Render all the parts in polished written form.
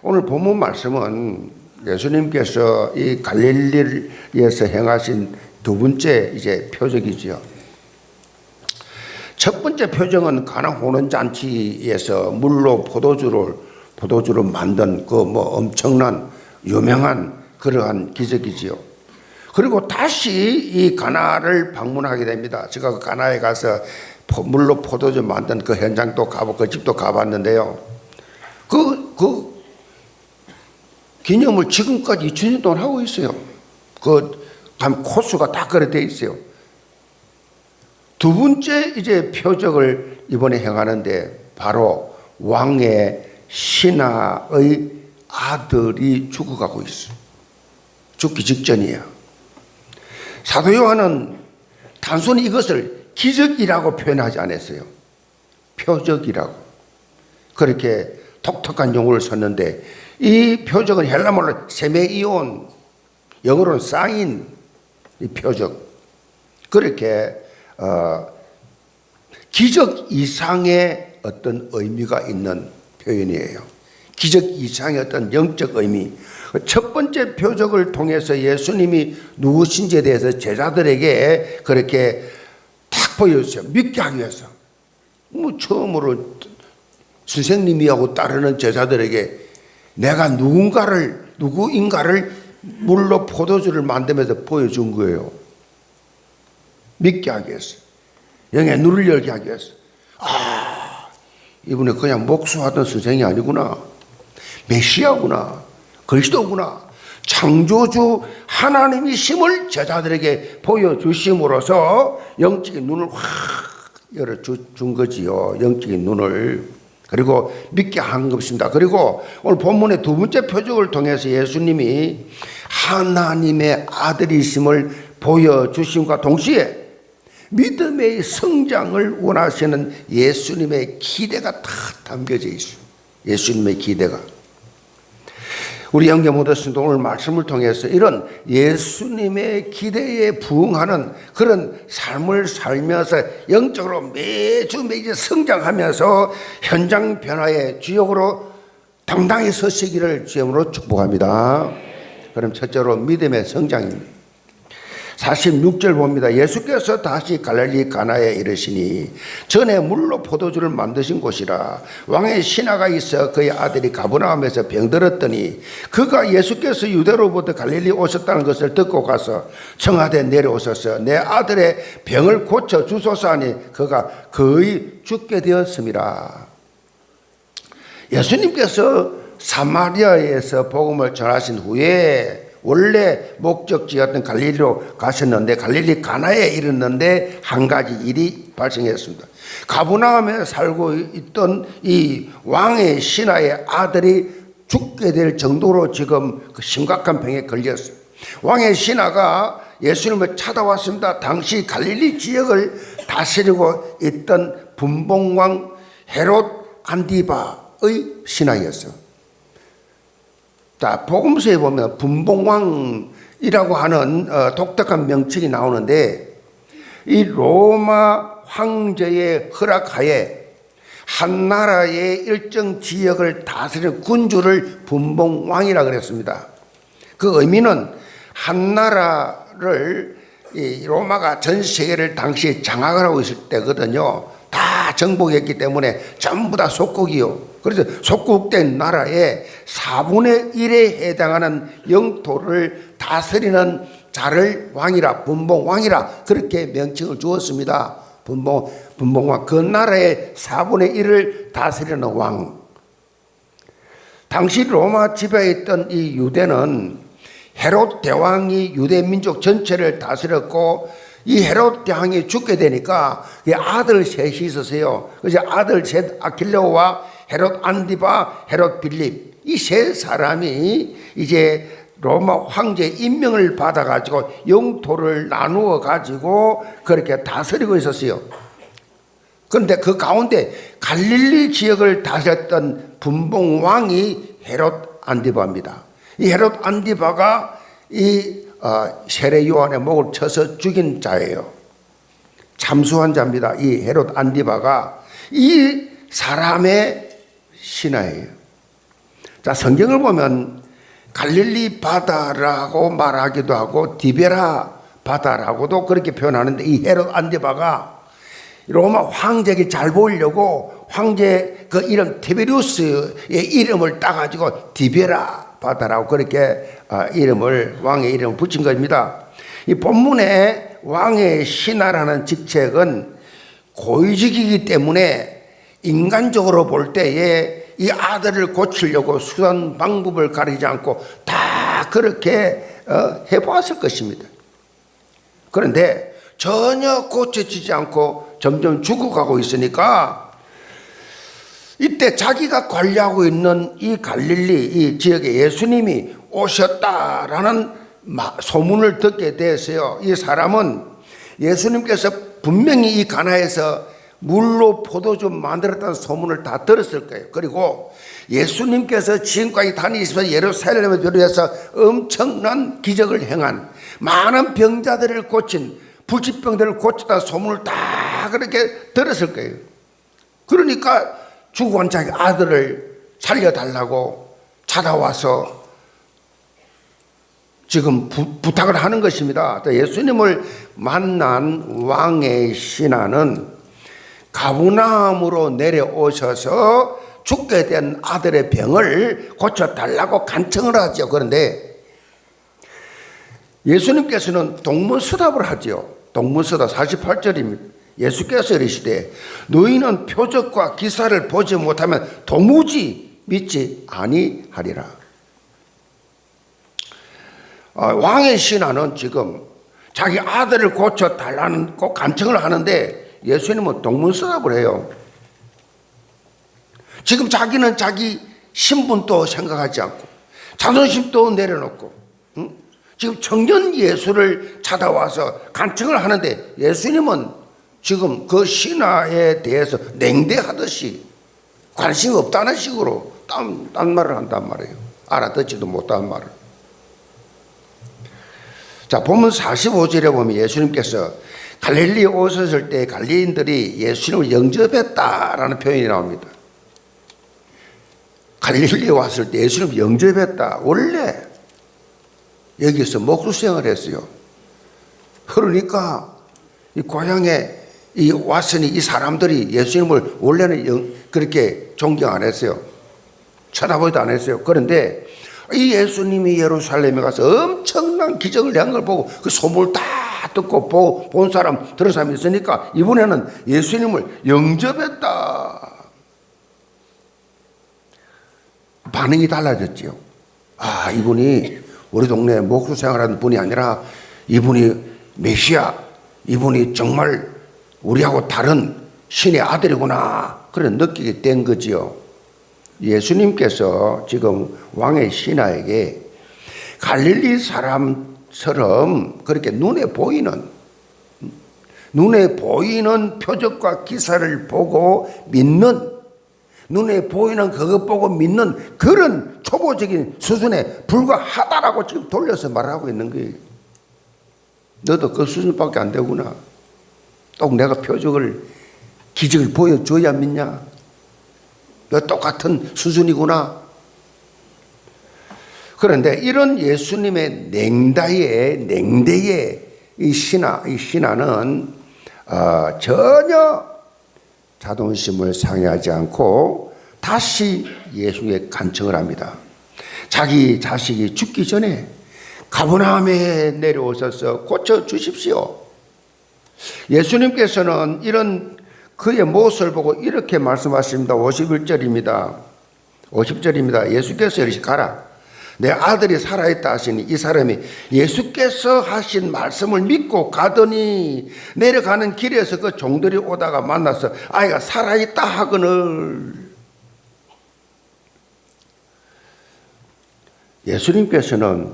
오늘 본문 말씀은 예수님께서 이 갈릴리에서 행하신 두 번째 이제 표적이지요. 첫 번째 표적은 가나 혼인 잔치에서 물로 포도주를 만든 그 뭐 엄청난 유명한 그러한 기적이지요. 그리고 다시 이 가나를 방문하게 됩니다. 제가 가나에 가서 물로 포도주 만든 그 현장도 가보고 그 집도 가봤는데요. 그 기념을 지금까지 2000년 동안 하고 있어요. 그 코스가 다 그래 돼 있어요. 두 번째 이제 표적을 이번에 행하는데 바로 왕의 신하의 아들이 죽어가고 있어요. 죽기 직전이에요. 사도 요한은 단순히 이것을 기적이라고 표현하지 않았어요. 표적이라고. 그렇게 독특한 용어를 썼는데 이 표적은 헬라말로 세메이온, 영어로는 사인, 이 표적. 그렇게 기적 이상의 어떤 의미가 있는 표현이에요. 기적 이상의 어떤 영적 의미. 첫 번째 표적을 통해서 예수님이 누구신지에 대해서 제자들에게 그렇게 탁 보여주세요. 믿게 하기 위해서. 뭐 처음으로 선생님이하고 따르는 제자들에게 내가 누구인가를 물로 포도주를 만들면서 보여준 거예요. 믿게 하기 위해서. 영의 눈을 열게 하기 위해서. 이분은 그냥 목수하던 선생이 아니구나. 메시아구나. 그리스도구나. 창조주 하나님이심을 제자들에게 보여주심으로써 영적인 눈을 확 열어준 거지요. 영적인 눈을. 그리고 믿게 한 것입니다. 그리고 오늘 본문의 두 번째 표적을 통해서 예수님이 하나님의 아들이심을 보여주심과 동시에 믿음의 성장을 원하시는 예수님의 기대가 다 담겨져 있어요. 예수님의 기대가. 우리 영계 모든 성도 오늘 말씀을 통해서 이런 예수님의 기대에 부응하는 그런 삶을 살면서 영적으로 매주 성장하면서 현장 변화의 주역으로 당당히 서시기를 주님으로 축복합니다. 그럼 첫째로 믿음의 성장입니다. 46절 봅니다. 예수께서 다시 갈릴리 가나에 이르시니 전에 물로 포도주를 만드신 곳이라. 왕의 신하가 있어 그의 아들이 가버나움에서 병들었더니 그가 예수께서 유대로부터 갈릴리 오셨다는 것을 듣고 가서 청하되 내려오셔서 내 아들의 병을 고쳐 주소서 하니 그가 거의 죽게 되었습니다. 예수님께서 사마리아에서 복음을 전하신 후에 원래 목적지였던 갈릴리로 가셨는데 갈릴리 가나에 이르렀는데 한 가지 일이 발생했습니다. 가버나움에 살고 있던 이 왕의 신하의 아들이 죽게 될 정도로 지금 그 심각한 병에 걸렸어요. 왕의 신하가 예수님을 찾아왔습니다. 당시 갈릴리 지역을 다스리고 있던 분봉왕 헤롯 안디바의 신하였어요. 자, 복음서에 보면 분봉왕이라고 하는 독특한 명칭이 나오는데 이 로마 황제의 허락하에 한 나라의 일정 지역을 다스리는 군주를 분봉왕이라고 그랬습니다. 그 의미는 한 나라를 이 로마가 전 세계를 당시 장악을 하고 있을 때거든요. 다 정복했기 때문에 전부 다 속국이요. 그래서 속국된 나라의 4분의 1에 해당하는 영토를 다스리는 자를 왕이라, 분봉왕이라 그렇게 명칭을 주었습니다. 분봉왕. 그 나라의 4분의 1을 다스리는 왕. 당시 로마 지배에 있던 이 유대는 헤롯 대왕이 유대 민족 전체를 다스렸고 이 헤롯 대왕이 죽게 되니까 아들 셋이 있었어요. 그래서 아들 셋 아킬레오와 헤롯 안디바, 헤롯 빌립 이 세 사람이 이제 로마 황제의 임명을 받아가지고 영토를 나누어 가지고 그렇게 다스리고 있었어요. 그런데 그 가운데 갈릴리 지역을 다스렸던 분봉왕이 헤롯 안디바입니다. 이 헤롯 안디바가 이 세례 요한의 목을 쳐서 죽인 자예요. 참수한 자입니다. 이 헤롯 안디바가 이 사람의 신하예요. 자, 성경을 보면 갈릴리 바다라고 말하기도 하고 디베라 바다라고도 그렇게 표현하는데, 이 헤롯 안티바가 로마 황제에게 잘 보이려고 황제 그 이름 티베리우스의 이름을 따가지고 디베라 바다라고 그렇게 왕의 이름을 붙인 겁니다. 이 본문에 왕의 신하라는 직책은 고위직이기 때문에 인간적으로 볼 때에 이 아들을 고치려고 수단 방법을 가리지 않고 다 그렇게 해보았을 것입니다. 그런데 전혀 고쳐지지 않고 점점 죽어가고 있으니까 이때 자기가 관리하고 있는 이 갈릴리 이 지역에 예수님이 오셨다라는 소문을 듣게 됐어요. 이 사람은 예수님께서 분명히 이 가나에서 물로 포도주 만들었다는 소문을 다 들었을 거예요. 그리고 예수님께서 지금까지 다니시면서 예루살렘을 비롯해서 엄청난 기적을 행한, 많은 병자들을 고친, 불치병들을 고쳤다는 소문을 다 그렇게 들었을 거예요. 그러니까 죽어간 자기 아들을 살려달라고 찾아와서 지금 부탁을 하는 것입니다. 예수님을 만난 왕의 신하는 가버나움으로 내려오셔서 죽게 된 아들의 병을 고쳐달라고 간청을 하죠. 그런데 예수님께서는 동문서답을 하죠. 동문서답 48절입니다. 예수께서 이르시되 너희는 표적과 기사를 보지 못하면 도무지 믿지 아니하리라. 왕의 신하는 지금 자기 아들을 고쳐달라는 꼭 간청을 하는데 예수님은 동문서답을 해요. 지금 자기는 자기 신분도 생각하지 않고 자존심도 내려놓고 지금 청년 예수를 찾아와서 간청을 하는데 예수님은 지금 그 신하에 대해서 냉대하듯이 관심이 없다는 식으로 딴 말을 한단 말이에요. 알아듣지도 못한 말을. 자, 본문 45절에 보면 예수님께서 갈릴리에 오셨을 때 갈릴리인들이 예수님을 영접했다라는 표현이 나옵니다. 갈릴리에 왔을 때 예수님을 영접했다. 원래 여기서 목수생을 했어요. 그러니까 이 고향에 왔으니 이 사람들이 예수님을 원래는 그렇게 존경 안 했어요. 쳐다보지도 안 했어요. 그런데 이 예수님이 예루살렘에 가서 엄청난 기적을 한 걸 보고 그 소문을 다 듣고 본 사람, 들은 사람이 있으니까 이번에는 예수님을 영접했다. 반응이 달라졌지요. 아, 이분이 우리 동네 목수 생활하는 분이 아니라 이분이 메시아, 이분이 정말 우리하고 다른 신의 아들이구나. 그래 느끼게 된 거지요. 예수님께서 지금 왕의 신하에게 갈릴리 사람처럼 그렇게 눈에 보이는 표적과 기사를 보고 믿는, 눈에 보이는 그것 보고 믿는 그런 초보적인 수준에 불과하다라고 지금 돌려서 말하고 있는 거예요. 너도 그 수준밖에 안 되구나. 또 내가 표적을, 기적을 보여줘야 믿냐? 너 똑같은 수준이구나. 그런데 이런 예수님의 냉대의 이 신하는 전혀 자존심을 상해하지 않고 다시 예수에게 간청을 합니다. 자기 자식이 죽기 전에 가버나움에 내려오셔서 고쳐주십시오. 예수님께서는 이런 그의 모습을 보고 이렇게 말씀하십니다. 51절입니다. 예수께서 이르시 가라. 내 아들이 살아있다 하시니 이 사람이 예수께서 하신 말씀을 믿고 가더니 내려가는 길에서 그 종들이 오다가 만나서 아이가 살아있다 하거늘. 예수님께서는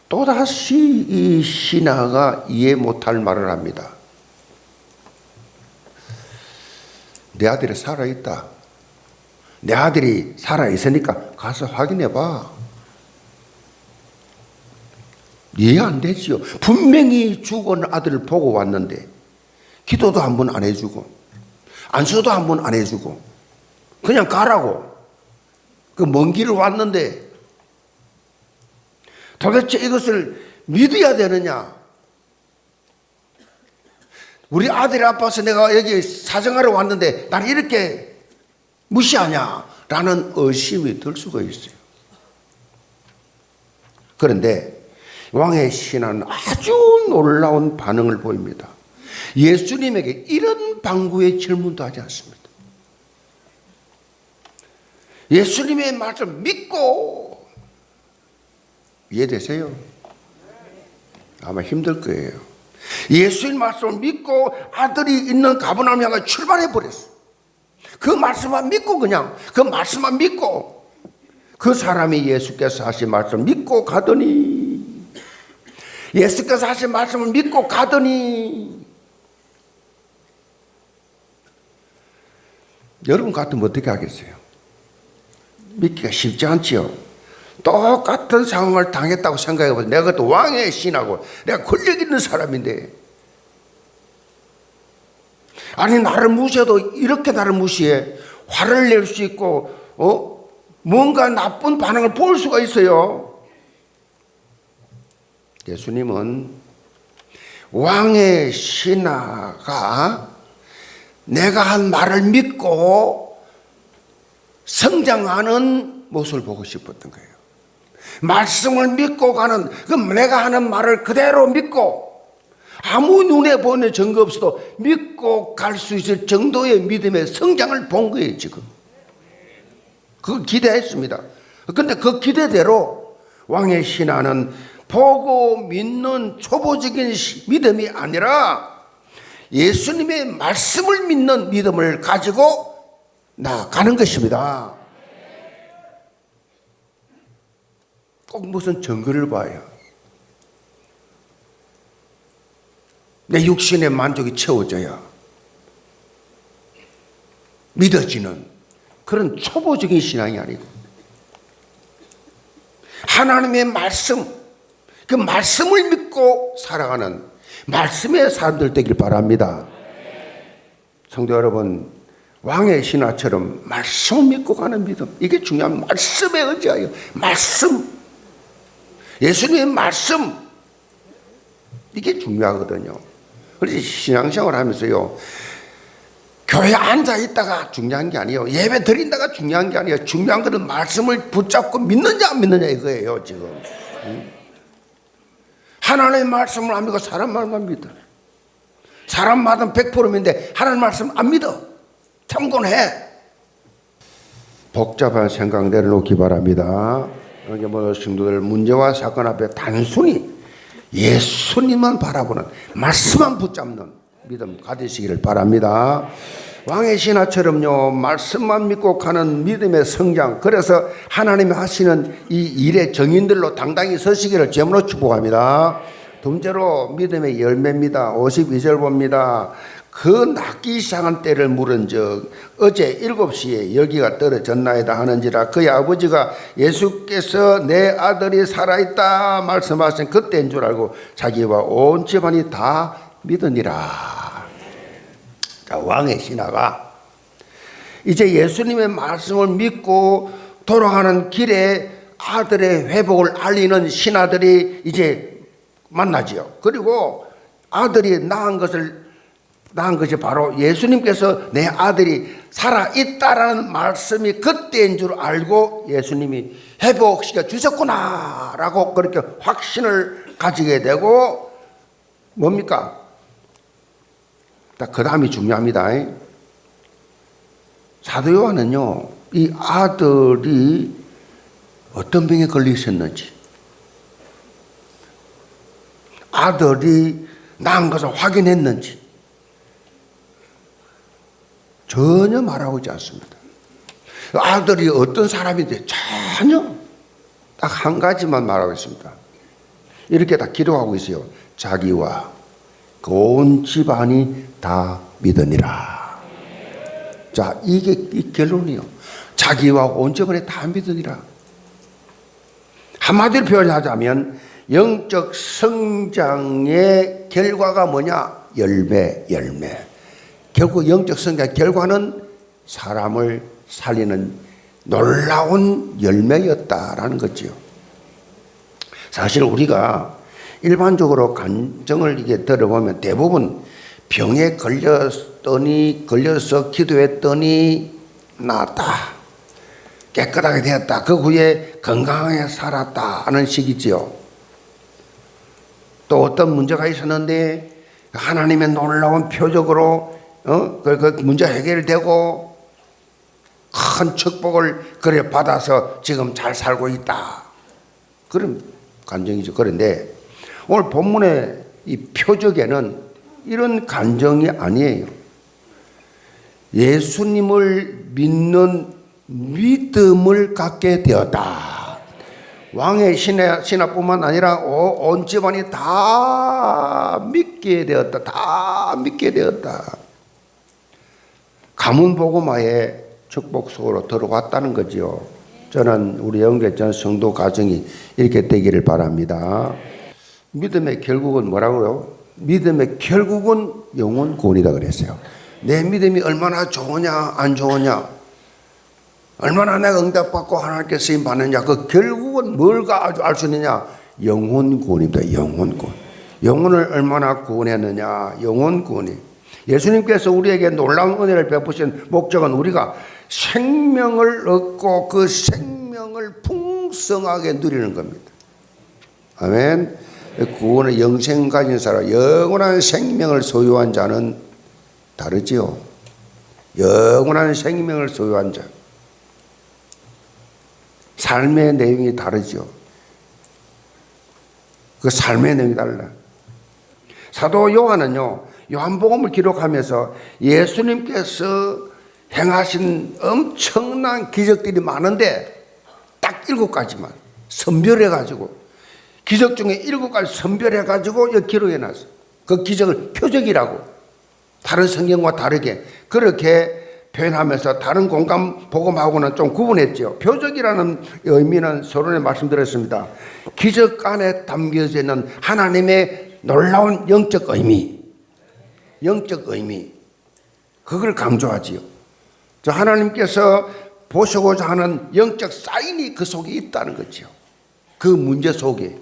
또다시 이 신하가 이해 못할 말을 합니다. 내 아들이 살아있다. 내 아들이 살아있으니까 가서 확인해봐. 이해 안 되지요. 분명히 죽은 아들을 보고 왔는데 기도도 한 번 안 해주고 안수도 한 번 안 해주고 그냥 가라고. 그 먼 길을 왔는데 도대체 이것을 믿어야 되느냐? 우리 아들이 아파서 내가 여기 사정하러 왔는데 날 이렇게 무시하냐? 라는 의심이 들 수가 있어요. 그런데 왕의 신하는 아주 놀라운 반응을 보입니다. 예수님에게 이런 방구의 질문도 하지 않습니다. 예수님의 말씀을 믿고, 이해되세요? 아마 힘들 거예요. 예수님 말씀을 믿고 아들이 있는 가버나움 향해 출발해 버렸어. 그 말씀만 믿고, 그냥 그 말씀만 믿고 그 사람이 예수께서 하신 말씀을 믿고 가더니, 예수께서 하신 말씀을 믿고 가더니, 여러분 같으면 어떻게 하겠어요? 믿기가 쉽지 않지요. 똑같은 상황을 당했다고 생각해보세요. 내가 그것도 왕의 신하고 내가 권력 있는 사람인데, 아니 나를 무시해도 이렇게 나를 무시해. 화를 낼 수 있고 뭔가 나쁜 반응을 보일 수가 있어요. 예수님은 왕의 신하가 내가 한 말을 믿고 성장하는 모습을 보고 싶었던 거예요. 말씀을 믿고 가는, 그 내가 하는 말을 그대로 믿고 아무 눈에 보이는 증거 없어도 믿고 갈 수 있을 정도의 믿음의 성장을 본 거예요. 지금 그걸 기대했습니다. 그런데 그 기대대로 왕의 신하는 보고 믿는 초보적인 믿음이 아니라 예수님의 말씀을 믿는 믿음을 가지고 나가는 것입니다. 꼭 무슨 증거를 봐요. 내 육신의 만족이 채워져야 믿어지는 그런 초보적인 신앙이 아니고, 하나님의 말씀, 그 말씀을 믿고 살아가는 말씀의 사람들 되길 바랍니다. 성도 여러분, 왕의 신하처럼 말씀을 믿고 가는 믿음, 이게 중요한, 말씀에 의지하여 말씀, 예수님의 말씀, 이게 중요하거든요. 그래서 신앙생활 하면서요, 교회에 앉아있다가 중요한 게 아니에요. 예배 드린다가 중요한 게 아니에요. 중요한 것은 말씀을 붙잡고 믿느냐 안 믿느냐 이거예요. 지금 하나님의 말씀을 안 믿고 사람 말만 믿어. 사람 말은 100%인데 하나님 말씀 안 믿어. 참고는 해. 복잡한 생각 내려놓기 바랍니다. 여기 모든 성도들, 문제와 사건 앞에 단순히 예수님만 바라보는, 말씀만 붙잡는 믿음 가지시기를 바랍니다. 왕의 신하처럼요, 말씀만 믿고 가는 믿음의 성장, 그래서 하나님이 하시는 이 일의 정인들로 당당히 서시기를 제물로 축복합니다. 두 번째로 믿음의 열매입니다. 52절 봅니다. 그 낫기 시작한 때를 물은 적 어제 7시에 열기가 떨어졌나이다 하는지라, 그의 아버지가 예수께서 내 아들이 살아있다 말씀하신 그때인 줄 알고 자기와 온 집안이 다 믿으니라. 자, 왕의 신하가 이제 예수님의 말씀을 믿고 돌아가는 길에 아들의 회복을 알리는 신하들이 이제 만나지요. 그리고 아들이 낳은 것이 바로 예수님께서 내 아들이 살아있다라는 말씀이 그때인 줄 알고 예수님이 회복시켜 주셨구나 라고 그렇게 확신을 가지게 되고, 뭡니까? 그 다음이 중요합니다. 사도 요한은요, 이 아들이 어떤 병에 걸리셨는지, 아들이 낳은 것을 확인했는지 전혀 말하고 있지 않습니다. 아들이 어떤 사람인지 전혀 딱 한 가지만 말하고 있습니다. 이렇게 다 기도하고 있어요. 자기와 그 온 집안이 다 믿으니라. 자, 이게 이 결론이요. 자기와 온 집안이 다 믿으니라. 한마디로 표현하자면 영적 성장의 결과가 뭐냐? 열매. 결국 영적 성장의 결과는 사람을 살리는 놀라운 열매였다라는 거지요. 사실 우리가 일반적으로 간증을 이게 들어보면 대부분 병에 걸려서 기도했더니 나았다, 깨끗하게 되었다, 그 후에 건강하게 살았다 하는 식이지요. 또 어떤 문제가 있었는데 하나님의 놀라운 표적으로 그 문제 해결되고 큰 축복을 그래 받아서 지금 잘 살고 있다, 그런 간증이죠. 그런데 오늘 본문의 이 표적에는 이런 간증이 아니에요. 예수님을 믿는 믿음을 갖게 되었다. 왕의 신하뿐만 아니라 온 집안이 다 믿게 되었다. 다 믿게 되었다. 가문 복음화의 축복 속으로 들어왔다는 거죠. 저는 우리 영계전 성도 가정이 이렇게 되기를 바랍니다. 믿음의 결국은 뭐라고요? 믿음의 결국은 영혼 구원이다 그랬어요. 내 믿음이 얼마나 좋으냐 안 좋으냐, 얼마나 내가 응답받고 하나님께 쓰임 받느냐, 그 결국은 뭘 알 수 있느냐? 영혼 구원입니다. 영혼 구원. 영혼을 얼마나 구원했느냐? 영혼 구원이. 예수님께서 우리에게 놀라운 은혜를 베푸신 목적은 우리가 생명을 얻고 그 생명을 풍성하게 누리는 겁니다. 아멘. 구원의 영생 가진 사람, 영원한 생명을 소유한 자는 다르지요. 영원한 생명을 소유한 자, 삶의 내용이 다르죠. 그 삶의 내용이 달라. 사도 요한은요, 요한복음을 기록하면서 예수님께서 행하신 엄청난 기적들이 많은데 딱 7가지만 선별해가지고, 기적 중에 7가지 선별해가지고 여기 기록해놨어요. 그 기적을 표적이라고, 다른 성경과 다르게 그렇게 표현하면서 다른 공간 복음하고는 좀 구분했죠. 표적이라는 의미는 서론에 말씀드렸습니다. 기적 안에 담겨져 있는 하나님의 놀라운 영적 의미, 그걸 강조하지요. 하나님께서 보시고자 하는 영적 사인이 그 속에 있다는 거죠. 그 문제 속에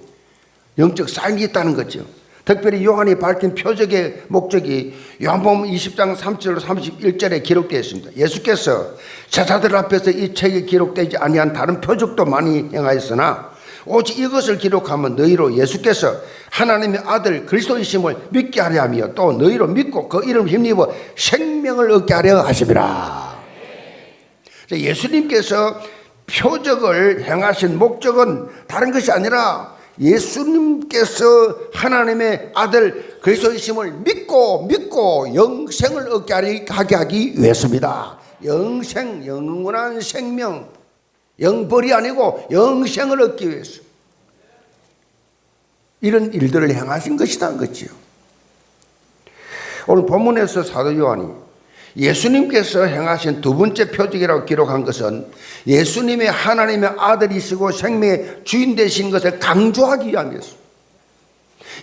영적 사인이 있다는 거죠. 특별히 요한이 밝힌 표적의 목적이 요한복음 20장 30절 31절에 기록되어 있습니다. 예수께서 제자들 앞에서 이 책에 기록되지 아니한 다른 표적도 많이 행하였으나 오직 이것을 기록하면 너희로 예수께서 하나님의 아들 그리스도이심을 믿게 하려 하며 또 너희로 믿고 그 이름 힘입어 생명을 얻게 하려 하심이라. 예수님께서 표적을 행하신 목적은 다른 것이 아니라 예수님께서 하나님의 아들 그리스도이심을 믿고 영생을 얻게 하게 하기 위해서입니다. 영생, 영원한 생명, 영벌이 아니고 영생을 얻기 위해서 이런 일들을 행하신 것이라는 거지요. 오늘 본문에서 사도 요한이 예수님께서 행하신 두 번째 표적이라고 기록한 것은 예수님의 하나님의 아들이시고 생명의 주인 되신 것을 강조하기 위함이었습니다.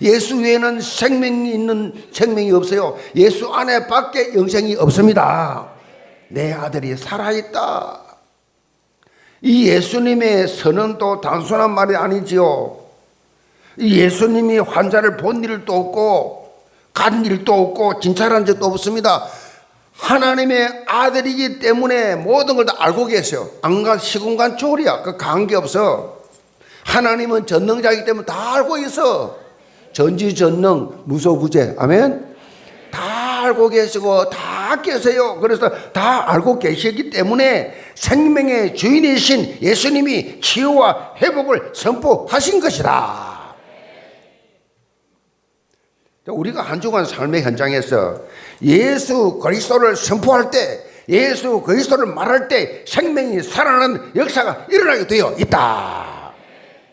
예수 외에는 생명이 없어요. 예수 안에 밖에 영생이 없습니다. 내 아들이 살아있다. 이 예수님의 선언도 단순한 말이 아니지요. 이 예수님이 환자를 본 일도 없고 간 일도 없고 진찰한 적도 없습니다. 하나님의 아들이기 때문에 모든 걸 다 알고 계세요. 안간 시공간 초월이야. 그 관계없어. 하나님은 전능자이기 때문에 다 알고 있어. 전지전능 무소부재. 아멘. 다 알고 계시고 다 계세요. 그래서 다 알고 계시기 때문에 생명의 주인이신 예수님이 치유와 회복을 선포하신 것이다. 우리가 한 주간 삶의 현장에서 예수 그리스도를 선포할 때, 예수 그리스도를 말할 때 생명이 살아나는 역사가 일어나게 되어 있다.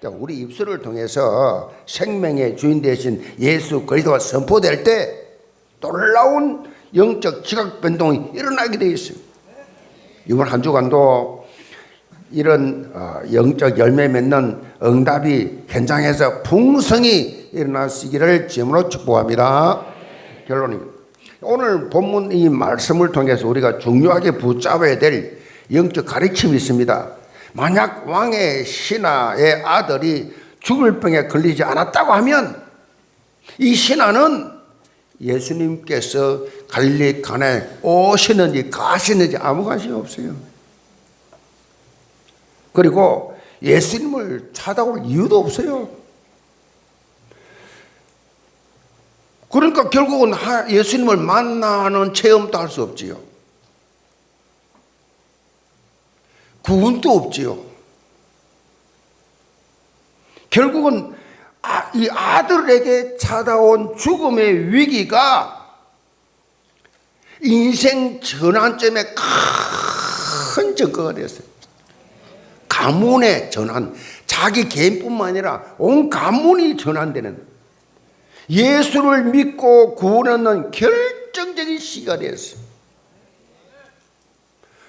우리 입술을 통해서 생명의 주인 되신 예수 그리스도가 선포될 때 놀라운 영적 지각 변동이 일어나게 되어 있어요. 이번 한 주간도 이런 영적 열매 맺는 응답이 현장에서 풍성히 일어나시기를 주님으로 축복합니다. 결론입니다. 오늘 본문 이 말씀을 통해서 우리가 중요하게 붙잡아야 될 영적 가르침이 있습니다. 만약 왕의 신하의 아들이 죽을 병에 걸리지 않았다고 하면 이 신하는 예수님께서 갈릴리 가나에 오시는지 가시는지 아무 관심이 없어요. 그리고 예수님을 찾아올 이유도 없어요. 그러니까 결국은 예수님을 만나는 체험도 할 수 없지요. 구원도 없지요. 결국은 이 아들에게 찾아온 죽음의 위기가 인생 전환점의 큰 증거가 됐어요. 가문의 전환, 자기 개인뿐만 아니라 온 가문이 전환되는, 예수를 믿고 구원하는 결정적인 시간이었어요.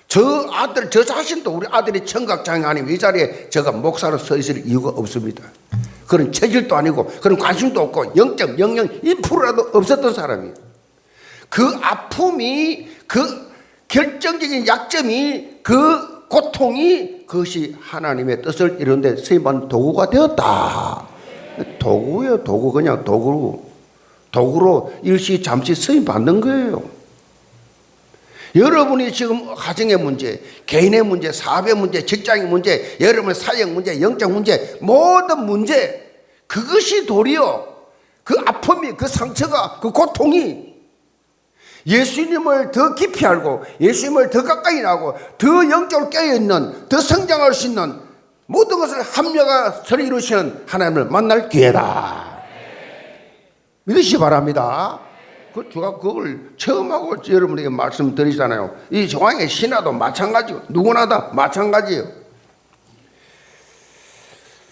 저 자신도 우리 아들이 청각장애 아니면 이 자리에 제가 목사로 서 있을 이유가 없습니다. 그런 체질도 아니고 그런 관심도 없고 영적 영역 1%라도 없었던 사람이에요. 그 아픔이, 그 결정적인 약점이, 그 고통이, 그것이 하나님의 뜻을 이루는데 쓰임받는 도구가 되었다. 도구예요. 도구. 그냥 도구로 일시 잠시 쓰임받는 거예요. 여러분이 지금 가정의 문제, 개인의 문제, 사업의 문제, 직장의 문제, 여러분의 사역 문제, 영적 문제, 모든 문제, 그것이 도리어 그 아픔이, 그 상처가, 그 고통이 예수님을 더 깊이 알고 예수님을 더 가까이 나고 더 영적으로 깨어있는, 더 성장할 수 있는 모든 것을 합력해서 이루시는 하나님을 만날 기회다. 믿으시기 바랍니다. 제가 그걸 처음 하고 여러분에게 말씀드리잖아요. 이 조항의 신화도 마찬가지고 누구나 다 마찬가지예요.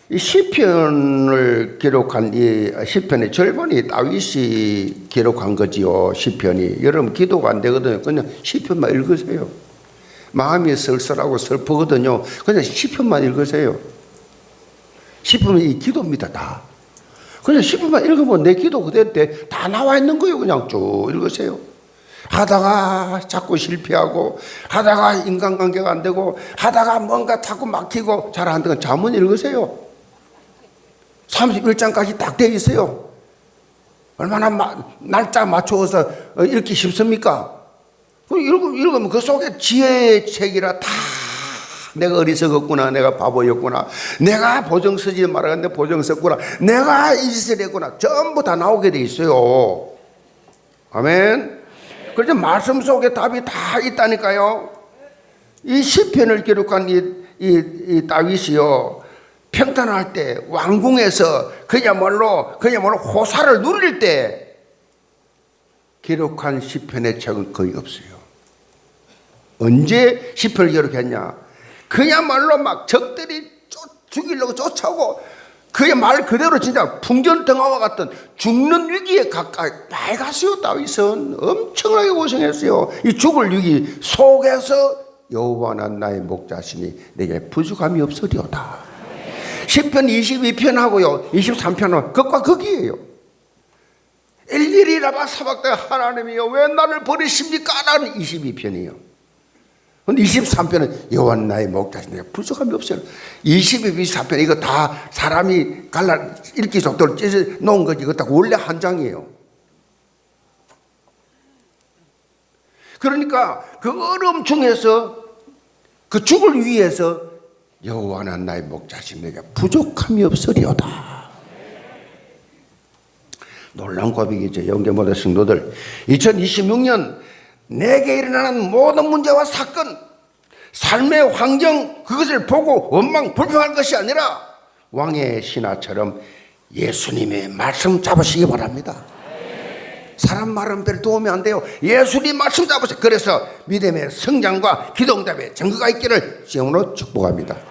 이 시편을 기록한 이 시편의 절반이 다윗이 기록한 거지요. 시편이. 여러분 기도가 안 되거든요. 그냥 시편만 읽으세요. 마음이 쓸쓸하고 슬프거든요. 그냥 시편만 읽으세요. 시편은 이 기도입니다. 다. 그냥 10분만 읽으면 내 기도 그대로 다 나와 있는 거예요. 그냥 쭉 읽으세요. 하다가 자꾸 실패하고, 하다가 인간관계가 안 되고, 하다가 뭔가 자꾸 막히고 잘 안 되고 잠은 읽으세요. 31장까지 딱 되어 있어요. 얼마나 날짜 맞춰서 읽기 쉽습니까? 읽으면 그 속에 지혜의 책이라 다 내가 어리석었구나, 내가 바보였구나, 내가 보정 쓰지 말았는데 보정 썼구나, 내가 이 짓을 했구나, 전부 다 나오게 돼 있어요. 아멘. 그래서 말씀 속에 답이 다 있다니까요. 이 시편을 기록한 이 다윗이요, 평탄할 때 왕궁에서 그야말로 호사를 누릴 때 기록한 시편의 책은 거의 없어요. 언제 시편을 기록했냐? 그야말로 막 적들이 죽이려고 쫓아오고, 그의 말 그대로 진짜 풍전등화와 같은 죽는 위기에 가까이 빨갛어요. 다윗은 엄청나게 고생했어요. 이 죽을 위기 속에서 여호와는 나의 목자시니 내게 부족함이 없으리오다. 10편 22편하고요 23편은 극과 극이에요. 일일이 라바 사박다 하나님이여 왜 나를 버리십니까? 라는 22편이에요. 근데 23편은 여호와는 나의 목자시니 내가 부족함이 없어요. 22, 24편 이거 다 사람이 갈라 읽기 속도로 찢어 놓은 거지. 이거 딱 원래 한 장이에요. 그러니까 그 어려움 중에서 그 죽을 위해서 여호와는 나의 목자시니 내가 부족함이 없으리오다. 놀라운 고백이죠. 영계 모든 성도들, 2026년 내게 일어나는 모든 문제와 사건, 삶의 환경, 그것을 보고 원망 불평할 것이 아니라 왕의 신하처럼 예수님의 말씀 잡으시기 바랍니다. 사람 말은 별 도움이 안 돼요. 예수님 말씀 잡으세요. 그래서 믿음의 성장과 기도응답의 증거가 있기를 주님으로 축복합니다.